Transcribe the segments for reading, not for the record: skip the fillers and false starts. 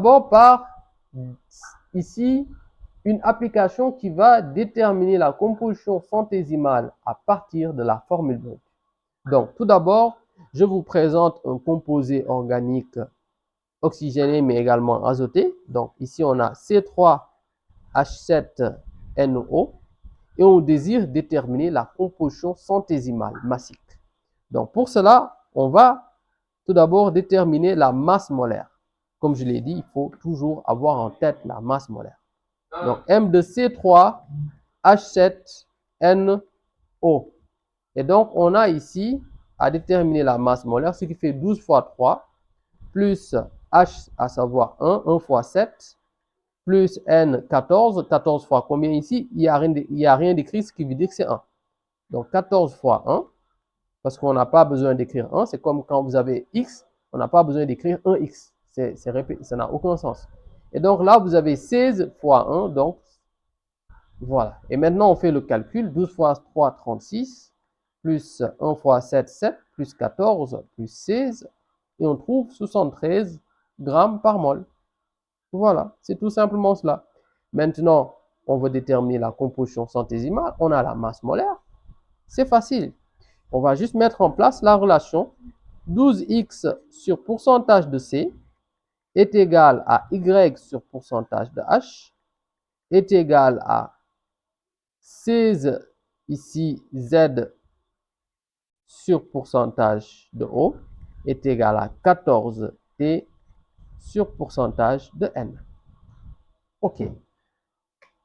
d'abord par ici une application qui va déterminer la composition centésimale à partir de la formule brute. Donc, tout d'abord, je vous présente un composé organique oxygéné mais également azoté. Donc, ici, on a C3H7NO et on désire déterminer la composition centésimale massique. Donc, pour cela, on va tout d'abord déterminer la masse molaire. Comme je l'ai dit, il faut toujours avoir en tête la masse molaire. Donc, M de C3H7NO. Et donc, on a ici à déterminer la masse molaire, ce qui fait 12 fois 3, plus H, à savoir 1 fois 7, plus N, 14. 14 fois combien ici? Il n'y a rien d'écrit, ce qui veut dire que c'est 1. Donc, 14 fois 1, parce qu'on n'a pas besoin d'écrire 1. C'est comme quand vous avez X, on n'a pas besoin d'écrire 1X. Ça n'a aucun sens. Et donc là, vous avez 16 fois 1, donc voilà. Et maintenant, on fait le calcul. 12 fois 3, 36, plus 1 fois 7, 7, plus 14, plus 16, et on trouve 73 grammes par mol. Voilà, c'est tout simplement cela. Maintenant, on veut déterminer la composition centésimale. On a la masse molaire. C'est facile. On va juste mettre en place la relation 12x sur pourcentage de C est égal à Y sur pourcentage de H est égal à 16 ici Z sur pourcentage de O est égal à 14 T sur pourcentage de N. OK.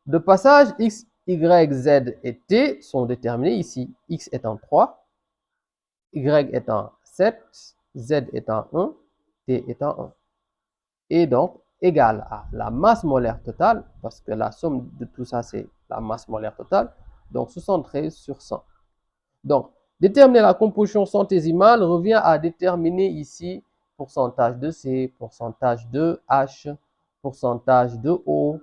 De passage, X, Y, Z et T sont déterminés ici. X étant 3, Y étant 7, Z étant 1, T étant 1. Et donc, égal à la masse molaire totale, parce que la somme de tout ça, c'est la masse molaire totale, donc 73 sur 100. Donc, déterminer la composition centésimale revient à déterminer ici pourcentage de C, pourcentage de H, pourcentage de O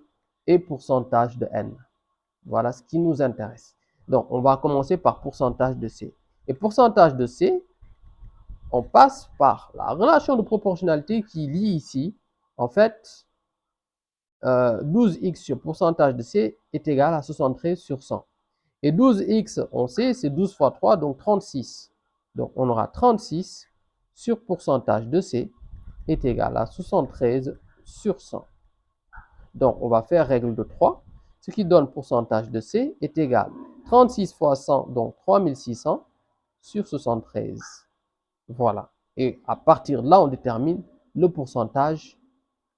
et pourcentage de N. Voilà ce qui nous intéresse. Donc, on va commencer par pourcentage de C. Et pourcentage de C, on passe par la relation de proportionnalité qui lie ici, en fait, 12x sur pourcentage de C est égal à 73 sur 100. Et 12x, on sait, c'est 12 fois 3, donc 36. Donc, on aura 36 sur pourcentage de C est égal à 73 sur 100. Donc, on va faire règle de 3, ce qui donne pourcentage de C est égal à 36 fois 100, donc 3600 sur 73. Voilà. Et à partir de là, on détermine le pourcentage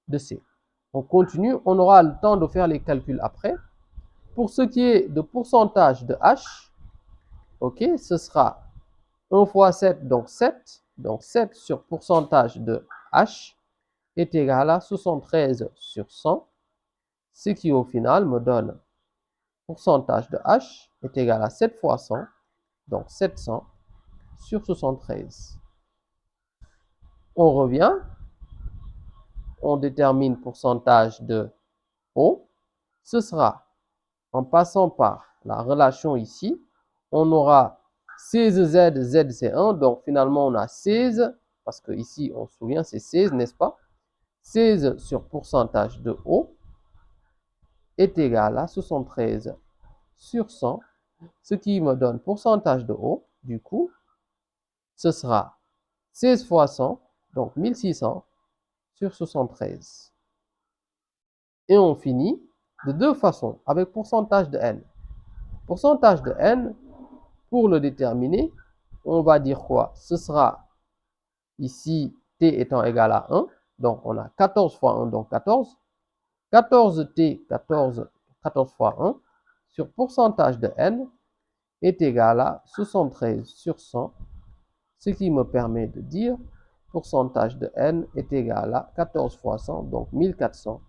de C. On continue, on aura le temps de faire les calculs après. Pour ce qui est de pourcentage de H, ok, ce sera 1 fois 7, donc 7. Donc 7 sur pourcentage de H est égal à 73 sur 100, ce qui au final me donne pourcentage de H est égal à 7 fois 100, donc 700 sur 73. On revient, on détermine pourcentage de O, ce sera en passant par la relation ici, on aura 16Z, Z c'est 1, donc finalement on a 16, parce que ici on se souvient c'est 16, n'est-ce pas? 16 sur pourcentage de O est égal à 73 sur 100, ce qui me donne pourcentage de O, du coup, ce sera 16 fois 100, donc 1600 sur 73. Et on finit de deux façons, avec pourcentage de N. Pourcentage de N, pour le déterminer, on va dire quoi? Ce sera ici T étant égal à 1, donc on a 14 fois 1, donc 14. 14T, 14 fois 1, sur pourcentage de N est égal à 73 sur 100, ce qui me permet de dire pourcentage de N est égal à 14 fois 100, donc 1400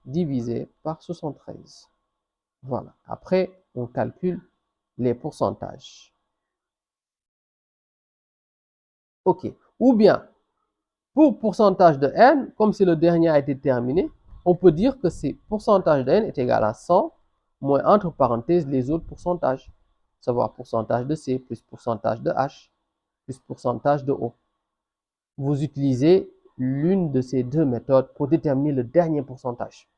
divisé par 73. Voilà. Après, on calcule les pourcentages. OK. Ou bien, pour pourcentage de N, comme si le dernier a été terminé, on peut dire que c'est pourcentage de N est égal à 100 moins entre parenthèses les autres pourcentages, savoir pourcentage de C plus pourcentage de H plus pourcentage de O. Vous utilisez l'une de ces deux méthodes pour déterminer le dernier pourcentage.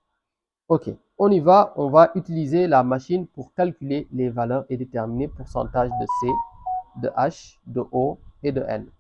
Ok, on y va. On va utiliser la machine pour calculer les valeurs et déterminer pourcentage de C, de H, de O et de N.